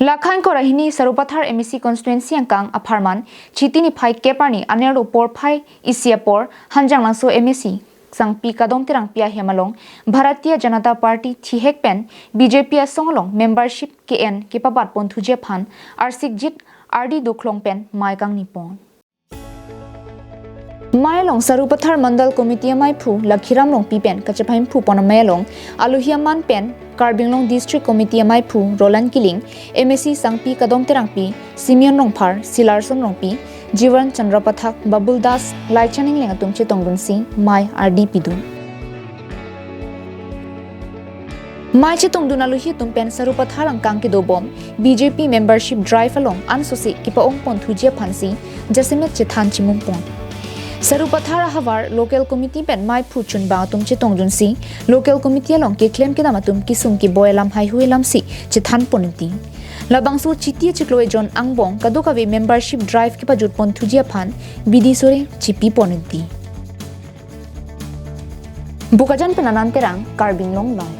Lakhan ko rahini Sarupathar MEC constituency angkang apharman chitini phai keparni anerdo por phai isiapor hanjang langso MEC sangpi kadom tirang pia hemalong Bharatiya Janata Party thihek pen BJP songlong membership KN kepabat pon thuje phan arsikjit RD duklong pen maikang nipon Mailong Sarupathar Mandal Committee Mai Phu Lakhiram Long Pipen Kachapaim Phu Pon Mailong Aluhiaman Pen Karbinglong District Committee Mai Phu Roland Kiling MSC Sangpi Kadom Terangpi Simeon Longphar Silarson Longpi Jiwan Chandrapathak Babul Das Laichaning Lengatum Chetongdun Si Mai RD Pidu Mai Chetongdun Aluhi Tumpen Sarupathar Angkang Kidobom BJP membership drive along Ansosi Kipaong Pon Thujia Phansi Jasimet Chethan Chimung Pon Sarupathar Havar local committee pen mai phuchun ba tum che tongjun si local committee along ke claim ke damatum kisum ki boilam hai huilam si chithan ponti labangsu chiti chikloi jon angbong kadukawe membership drive ke pajut pon thujia phan bidisore chipi ponti bukajan penanan terang karbinglong long